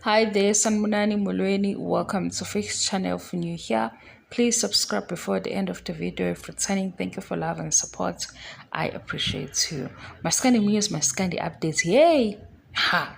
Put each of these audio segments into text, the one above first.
Hi there, Sanmunani Mulweni. Welcome to Fix channel. If you're new here, please subscribe before the end of the video. If returning, thank you for love and support. I appreciate you. Maskandi news, Maskandi updates. Yay! Ha!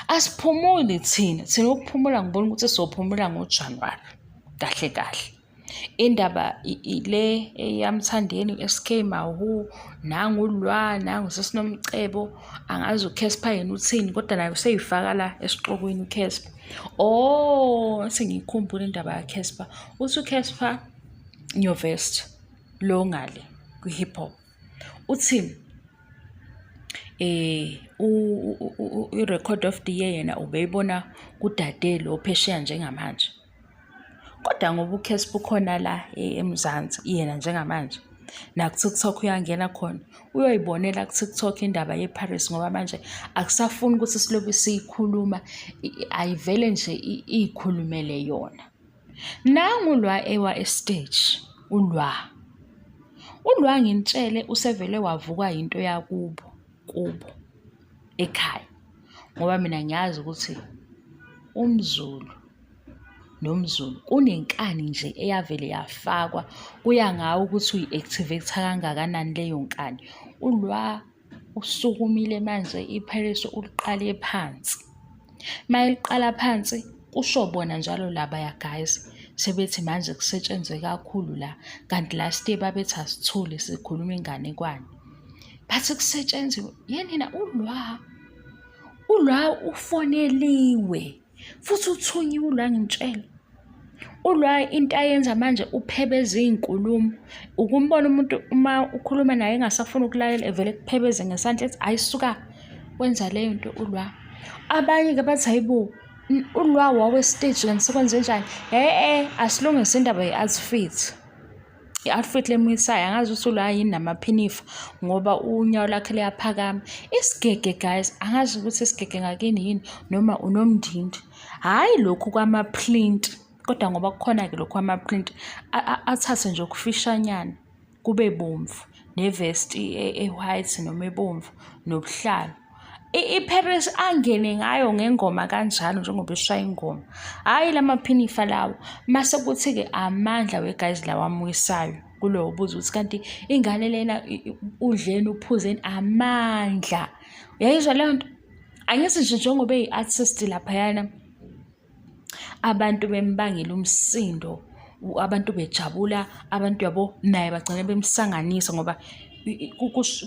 Asiphumuli thina ukuphumula ngibona ukuthi sophumula ngoJanuary. Kahle kahle. Indaba ile eyamthandeni SK Mahu nangulwa nangu sesinomcebo angazi uCasper yena uthini kodwa nayo seyifaka la esiqokweni uCasper. Sengiyikhumbula indaba yaCasper. Uthi uCasper Nyovest lo ngale kwi-hip hop. Uthi i-record of the year yena ubeyibona kudade lo phesheya njengamanje. Kodwa ngoba uCasper ukhona la eMzansi yena njengamanje na ku-TikTok uyangena khona uyoyibonela ku-TikTok indaba yeParis ngoba manje akusafuni ukuthi silobe siyikhuluma ayivele nje iyikhulumele yona. Nangulwa ewa estage ulwa ngintshele usevele wavuka into yakubo ekhaya ngoba mina ngiyazi ukuthi umZulu nomZulu kunenkani nje eyavele yafakwa kuya ngawo ukuthi uyi-activate kangakanani leyo nkani. Ulwa usukumile manje iParis uliqale phansi. Mayiliqala phansi kusho bona njalo labaya guys sebethi manje kusetshenzwe kakhulu la kanti last year babethi asithule sikhuluma inganekwane. Bathi kusetshenzwe yenina ulwa ufoneliwe futhi uthunyiwe ulwa ngintshela. Ulwa into ayenza manje uphebeza izinkulumo. Ukumbona umuntu uma ukhuluma naye engasafuna ukulalela evele kuphebeze ngesandla ethi ayisuka wenza leyo nto ulwa. Abanye ke bathi hayibo ulwa wawe stage kanti sekwenze njani? Asilungise indaba ye-outfit. I-outfit lemisayo angazi ukuthi ulwa yini namaphinifa ngoba unyawo lakhe liyaphakama. Isigege guys angazi ukuthi isigege ngakini yini noma unomndindi. Hayi lokhu kwama-print kodwa ngoba kukhona ke lokhu kwama-print athathe nje ukufishanyana kube bomvu nevest e-white noma ebomvu nobuhlalo. iParis angene ngayo ngengoma kanjalo njengoba ishaya ingoma. Hayi lamaphinifa lawo mase kuthi ke amandla weguys lawa amwisayo kulowo buzo ukuthi kanti ingane lena udleni uphuzeni amandla. Uyayizwa leyo nto? Angithi nje njengoba eyi-artist laphayana abantu bembangela umsindo, abantu bejabula, abantu yabo naye bagcina bemsanganisa ngoba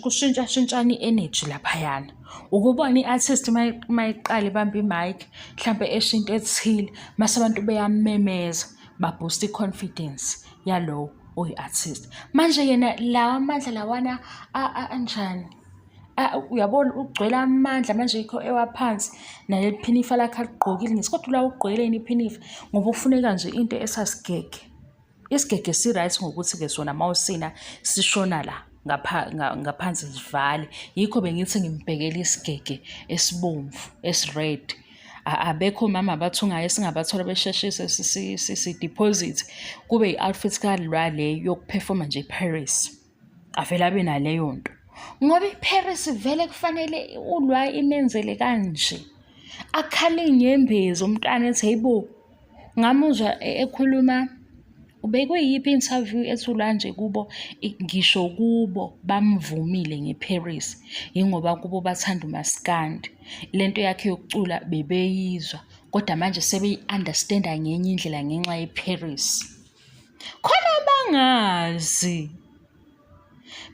kushintshashintshana i-energy laphayana. Ukubona i-artist mayiqala ibamba i-mic mhlampe eshinto ethile mase abantu beyamemeza baboost i-confidence yalowo oyi-artist. Manje yena lawa amandla lawana anjani? Uyabona ugcwele amandla manje yikho ewaphansi naleli phinifa lakhe aligqokile ngesikhathi la ugqokeleni iphinifa ngoba ufuneka nje into esasigege. Isigege si-right ngokuthi ke sona mawusina sishona la ngaphansi sivale. Yikho bengithi ngimbhekela isigege esibomvu esi-red. Abekho mama abathungayo esingabathola besheshise si-deposit kube i-outfit kalwa le yokuperforma nje eParis. Avele abe naleyo nto. Ngoba iParis vele kufanele ulwa imenzele kanje. Akhale inyembezi umntana ethi hayibo ngamuzwa ekhuluma ubekuyiphi interview ethulwa nje kubo ngisho kubo bamvumile ngeParis ingoba kubo bathanda umaskandi. Lento yakhe yokucula bebeyizwa kodwa manje sebeyi-understanda ngenye indlela ngenxa yeParis. Khona bangazi.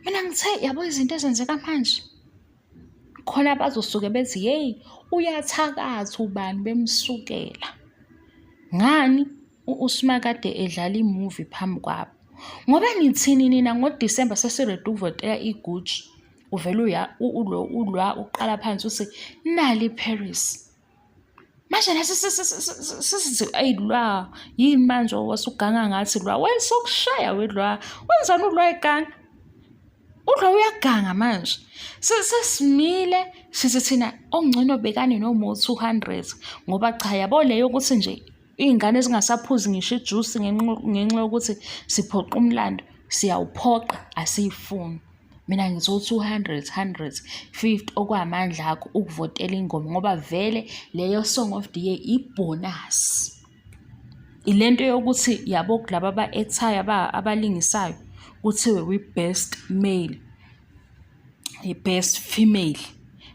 Mina ngithe yabo izinto ezenzeka manje khona bazosuke bethi hey uyathakatha ubani bemsukela. Ngani uSimakade edlala imovie phambi kwabo? Ngoba nithini nina ngoDisemba sesirede ukuvotela iGucci uvele ulwa uqala phansi uthi nali iParis. Manje nathi sisithi ayilwa yini manje wasuganga ngathi lwa wesokushaya wedlwa wenzani ulwa eganga? Udla uyaganga manje. Sesimile sithi thina ongcono bekane noma 200 ngoba cha yabo leyo ukuthi nje ingane ezingasaphuzi ngisho ijuice ngenxa yokuthi siphoqa umlando siyawuphoqa asiyifuni. Mina ngithi 200 150 okwamandla akho ukuvotela ingoma ngoba vele leyo song of the year ibonus. Ilento yokuthi yabo kulabo aba-actayo abalingisayo kuthiwe we-best male, i-best female,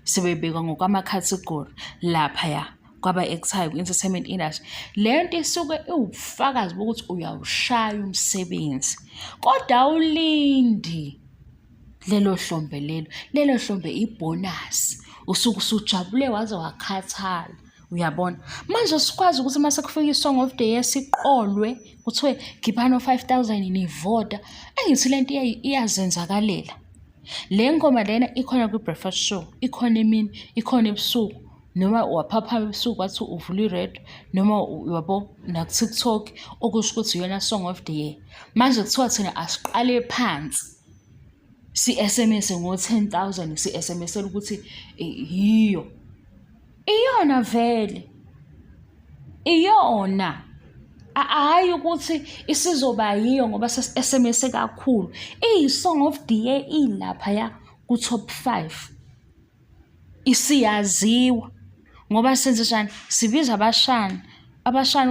sebebekwa ngokwama-category laphaya kwaba-actayo kwi-entertainment industry. Le nto isuke iwubufakazi bokuthi uyawushaya umsebenzi, kodwa awulindi lelo hlombe lelo hlombe ibonus. Usuke usujabule waze wakhathala, uyabona? Manje sikwazi ukuthi mase kufika i-song of the year siqolwe kuthiwe khiphani 5,000 nivota. Engithi le nto iyazenzakalela. Le ngoma lena ikhona kwi-breakfast show, ikhona emini, ikhona ebusuku, noma waphaphama ebusuku wathi uvula i-radio, noma yabo naku-TikTok, okusho ukuthi iyona song of the year. Manje kuthiwa thina asiqale phansi si-SMS ngo-10,000 si-SMS-ela ukuthi iyona vele, iyona. Hhayi ukuthi isizoba yiyo ngoba sesi-SMS kakhulu. Iyi-song of the year ilaphaya ku-top 5. Isiyaziwa ngoba senze njani, sibiza abashani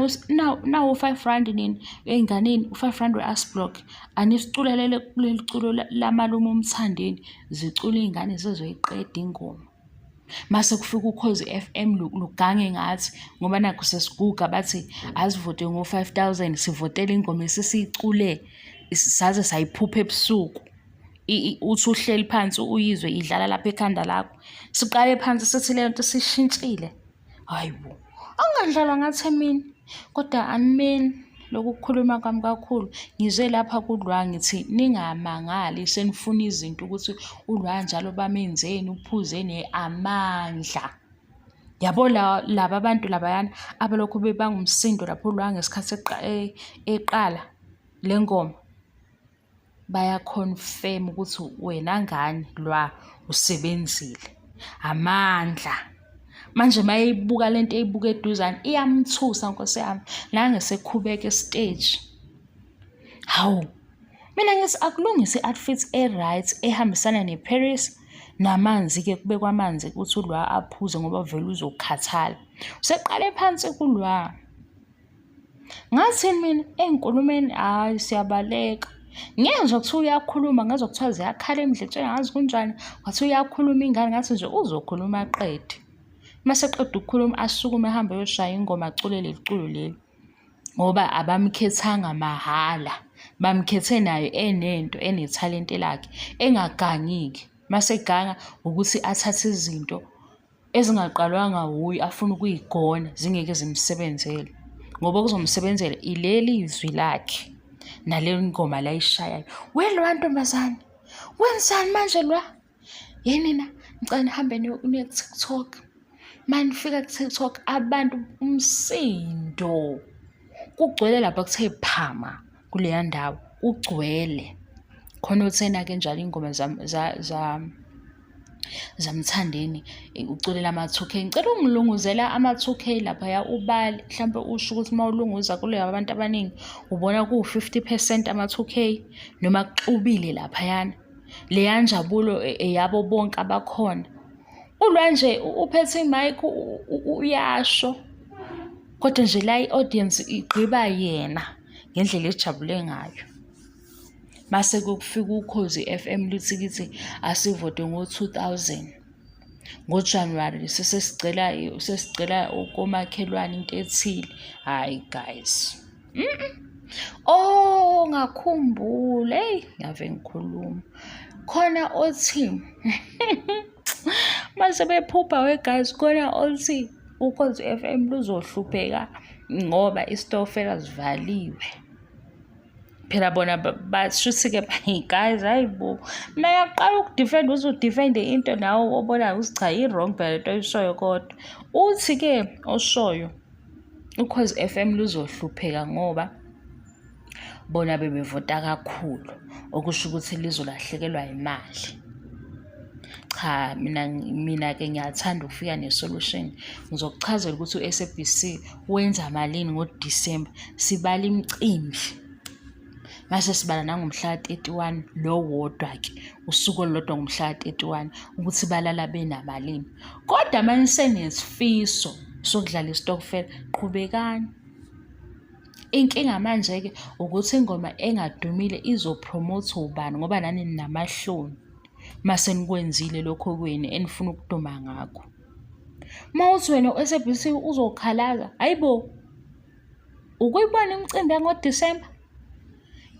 ukuthi nawo 5 rand nini ey'nganeni, u-5 rand we-Asblock, anisiculelele kuleli culo lamalume uMthandeni, zicule iy'ngane zizoyiqeda ingoma. Mase kufika Ukhozi FM lugange ngathi ngoba nakho sesiguga bathi asivote ngo-5,000 sivotele ingoma esisiyicule saze sayiphupha ebusuku. Uthi uhleli phansi uyizwe idlala lapha ekhanda lakho. Siqale phansi sithi le nto sishintshile. Hayibo, angadlalwa ngathi emini, kodwa animeni lokhu kukhuluma kwami kakhulu. Ngize lapha kuLwa ngithi ningamangali senifuna izinto ukuthi uLwa njalo bamenzeni, uphuzeni amandla. Yabo laba abantu labayana abalokhu bebanga umsindo lapho uLwa ngesikhathi eqala le ngoma, bayaconfirm ukuthi wena ngani Lwa usebenzile. Amandla. Manje mayeyibuka lento eyibuka eduzane iyamthusa Nkosi yami, nangesekhubeka estage. Hawu, mina ngithi akulungise i-outfit e-right ehambisana ne-Paris namanzi-ke kubekwa amanzi ukuthi uLwa aphuze ngoba vele uzokhathala. Useqale phansi kuLwa. Ngathini mina ey'nkulumeni hhayi siyabaleka. Ngezwa kuthiwa uyakhuluma, ngezwa kuthiwa ziyakhala emdletsweni angazi kunjani, kwathiwa uyakhuluma ingane ngathi nje uzokhuluma aqede. Mase eqeda ukukhuluma asukume ahambe ayoshaya ingoma acule leli culo leli. Ngoba abamkhethanga mahhala, bamkhethe nayo enento enethalente lakhe engagangiki. Mase eganga ukuthi athathe izinto ezingaqalwanga wuye afuna ukuyigona zingeke zimsebenzele. Ngoba kuzomsebenzela ileli izwi lakhe nale ngoma la ayishayayo. Lwa ntombazane, wenzani manje Lwa? Nina ngicela nihambe niye ku-TikTok. Manifika ku-TikTok abantu umsindo kugcwele lapha kuthe phama kuleya ndawo, kugcwele. Khona uthena-ke njalo iy'ngoma zaMthandeni uculela ama-2K. Ngicela ungilunguzela ama-2K laphaya ubale, mhlawumbe usho ukuthi uma ulunguza kule abantu abaningi ubona kuwu-50% ama-2K noma kuxubile laphayana. Leya njabulo eyabo bonke abakhona. uLwa nje uphethe i-mic uyasho, kodwa nje la i-audience igqiba yena ngendlela ejabule ngayo. Mase kufika Ukhozi FM lithi kithi asivote ngo-2,000 ngoJanuwari sesicela ukomakhelwane into ethile. Hayi guys, ngakhumbula, ngave ngikhuluma khona othi mase bephupha guys, khona othi Ukhozi FM luzohlupheka ngoba isitofela sivaliwe. Phela bona bashuthi-ke guys, hayibo, mina ngiyaqala ukudifenda uze udifende into nawe obonayo ukuthi cha i-wrong phela lento oyishoyo, kodwa uthi-ke oshoyo Ukhozi FM luzohlupheka ngoba bona bebevota kakhulu, okusho ukuthi lizolahlekelwa imali. Cha, mina-ke ngiyathanda ukufika ne-solution. Ngizokuchazela ukuthi u-SABC wenza malini ngoDisemba. Sibala imicimbi. mase sibala nangomhla ka-31 lo wodwa-ke usuku olulodwa ngomhla ka-31 ukuthi balala benamalini. Kodwa manje senesifiso sokudlala isitokufela, qhubekani. Inkinga manje-ke ukuthi ingoma engadumile izopromotha ubani ngoba nani ninamahloni mase nikwenzile lokho kwenu enifuna ukuduma ngakho. Mawuthi wena u-SABC uzokhalaza, hayibo, ukuyibona imicimbi yangoDisemba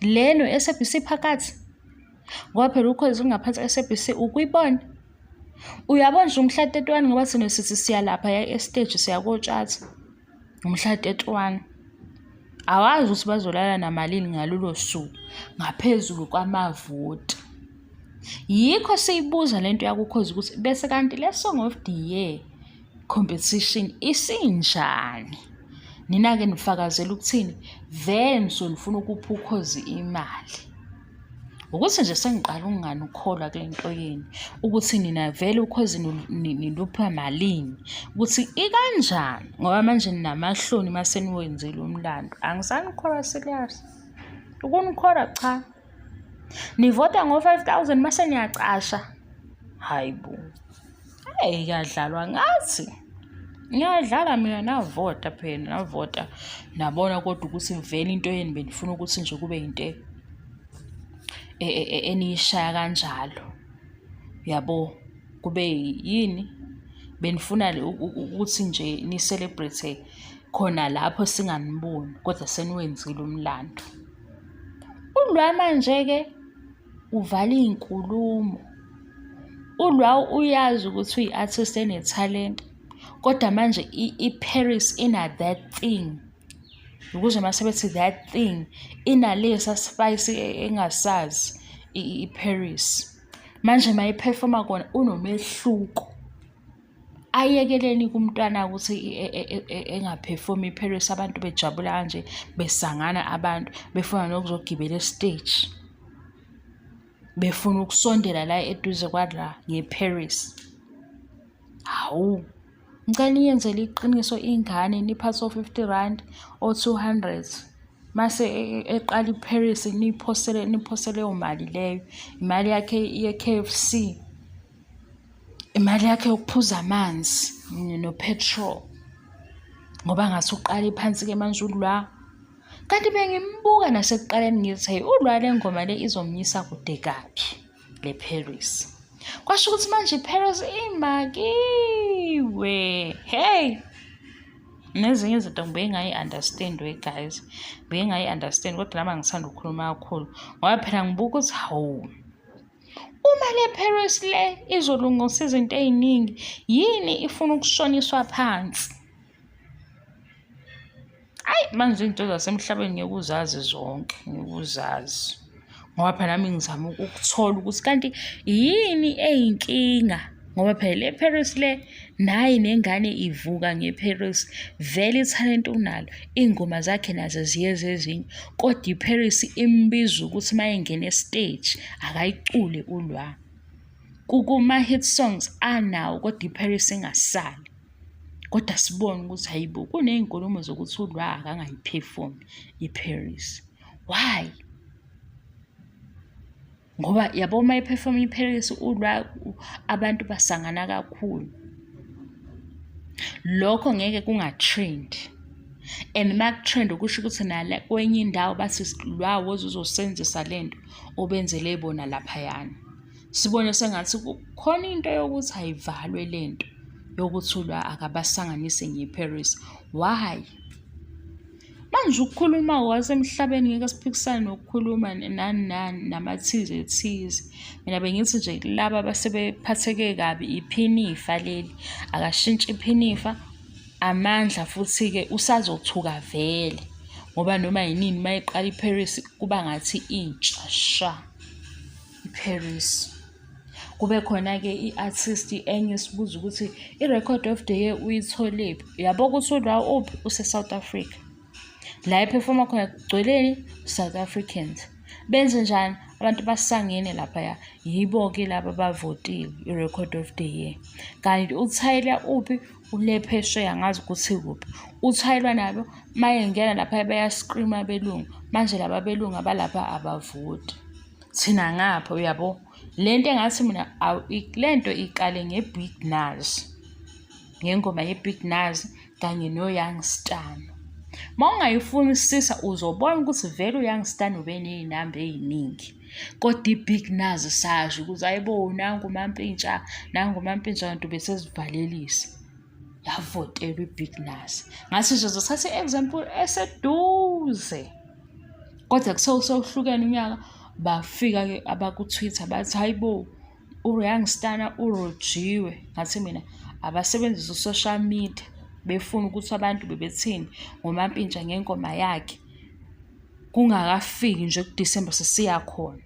le no-SABC phakathi ngoba phela Ukhozi ungaphansi ka-SABC ukuyibona. Uyabona nje umhla ka-31 ngoba thina sithi siya lapha esiteji siya koTshatha umhla ka-31. Awazi ukuthi bazolala namalini ngalolo suku ngaphezulu kwamavoti. Yikho siyibuza lento yakukhozi ukuthi bese kanti le Song of the Year competition isinjani? Nina-ke nifakazela ukuthini? Vele nisolufuna ukupha Ukhozi imali. Ukuthi nje sengiqala ukungani ukholwa kule nto yenu ukuthi nina vele Ukhozi nilupha malini ukuthi ikanjani ngoba manje ninamahloni mase niwenzile umlando. Angisanikholwa serious. Ukunikholwa cha. Nivota ngo-5,000 mase niyacasha. Hayibo. Hey, kuyadlalwa ngathi. Ngiyadlala mina navota phela navota nabona kodwa ukuthi vele into yenu benifuna ukuthi nje kube into eniyishaya kanjalo. Yabo, kube yini? Benifuna ukuthi nje ni celebrate khona lapho singaniboni kodwa seniwenzile umlando. Ulwa manje-ke uvala iy'nkulumo. Ulwa uyazi ukuthi uyi-artist ene-talent kodwa manje i-Paris ina that thing. Ukuze mase bethi that thing inalesa spice engasazi i-Paris. Manje mayiphefoma kona unomehluko. Ayekeleni kumntwana ukuthi engaphefoma i-Paris abantu bejabula kanje besangana abantu befuna nokuzogibela estage. Befuna ukusondela la eduze kwadla nge-Paris. Hawu. Ngicela niyenzele iqiniso ingane niphathe o-R50 o-200 mase eqala i-Paris niphosele leyo mali leyo. Imali yakhe ye-KFC. Imali yakhe yokuphuza amanzi no-petrol. Ngoba ngathi uqala phansi-ke manje ulwa. Kanti bengimbuka nasekuqaleni ngithi hey ulwa le ngoma le izomnyisa kude kaphi le Paris. Kwasho ukuthi manje iParis imakiwe. Hey. Nezinye izinto ngibengayi-understand guys. Bengayi-understand kodwa nami ngithanda ukukhuluma kakhulu. Ngoba phela ngibuka ukuthi hawu. Uma le Paris le izolungisa izinto ey'ningi, yini ifuna ukushoniswa phansi? Hayi manje izinto zasemhlabeni ngiyekuzazi zonke, ngiyekuzazi. Ngoba phela nami ngizama ukuthola ukuthi kanti yini eyinkinga ngoba phela le Paris le nayi nengane ivuka ngeParis vele ithalent unalo ingoma zakhe nazo ziyeze ezinye kodwa iParis imbiza ukuthi mayengena estage akayicule ulwa. Kuma hit songs anawo kodwa iParis ingasali. Kodwa sibone ukuthi hayibo kunezinkulumo zokuthi ulwa akangayiperform iParis. Why? Ngoba yabo mayiperform iParis ulwa abantu basangana kakhulu. Lokho ngeke kungatrend. And makutrend ukusho ukuthi nala kwenye indawo bathi lwa uzosenzisa lento obenzele bona laphayana. Sibone sengathi kukhona into yokuthi ayivalwe lento yokuthi ulwa akabasanganise ngeParis. Why? Manje ukukhuluma wasemhlabeni ngeke siphikisane nokukhuluma nani namathize thize. Mina bengithi nje laba basebephatheke kabi iphinifa leli akashintshe iphinifa amandla futhi-ke usazothuka vele ngoba noma yinini mayiqala iParis kuba ngathi intsha sha iParis. Kube khona-ke i-artist enye sibuza ukuthi i-record of the year uyitholephi. Yabo ukuthi ulwa uphi use-South Africa. La ephefoma khona kugcweleni South Africans. Benze njani? Abantu basangene laphaya. Yibo-ke laba bavotile i-record of the year. Kanti uTyler uphi ulephesheya angazi ukuthi kuphi. UTyler nabo mayengena laphaya bayascreama belungu Manje laba belunga balapha abavoti. Thina ngapha uyabo. Le nto engathi mina le nto iqale ngeBig Nuz. Ngengoma yeBig Nuz kanye noYoung Stunna. Uma ungayifunisisa uzobona ukuthi vele uYoung Stunna ube ney'namba ey'ningi. Kodwa iBig Nuz sasho ukuthi hayibo nangu uMampintsha, nangu uMampintsha kanti ubesesivalelisa. Yavotelwa iBig Nuz. Ngathi nje uzothatha i-example eseduze. Kodwa sewuhlukene unyaka, bafika-ke abaku-Twitter bathi hayibo uYoung Stunna urojiwe. Ngathi mina abasebenzisa u-social media befuna ukuthi abantu bebethini ngoMampintsha ngengoma yakhe. Kungakafiki nje kuDisemba sesiya khona.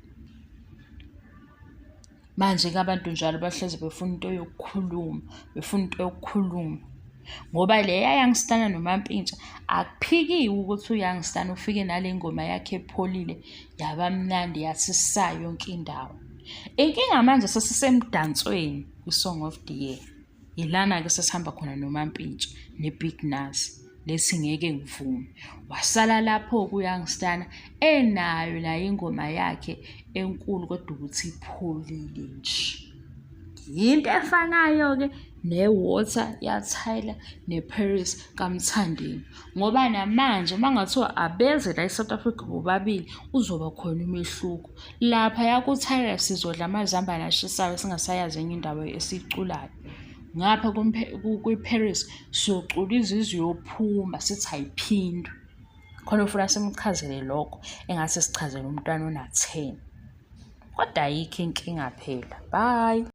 Manje-ke abantu njalo bahlezi befuna into yokukhuluma, ngoba le yaYoung Stunna noMampintsha akuphikiwe ukuthi uYoung Stunna ufike nale ngoma yakhe epholile yaba mnandi yathi sayo yonke indawo. Inkinga manje sesisemdansweni kwi-Song of the Year. Ilana-ke sesihamba khona noMampintsha neBig Nuz. Lethi ngeke ngivume. Wasala lapho kuYoung Stunna enayo nayo ingoma yakhe enkulu kodwa ukuthi ipholile nje. Into efanayo-ke neWater yaTyla neParis kaMthandeni. Ngoba namanje uma ngathiwa abeze la eSouth Africa bobabili uzoba khona umehluko. Lapha yakuTyla sizodla amazambane ashisayo singasayazi enye indawo esiyiculayo. Ngapha kwi-Paris siyocula izizwe yophuma sithi ayiphindwe. Khona ufuna simchazele lokho engase sichazele umntwana ona-10. Kodwa ayikho inkinga phela. Bye.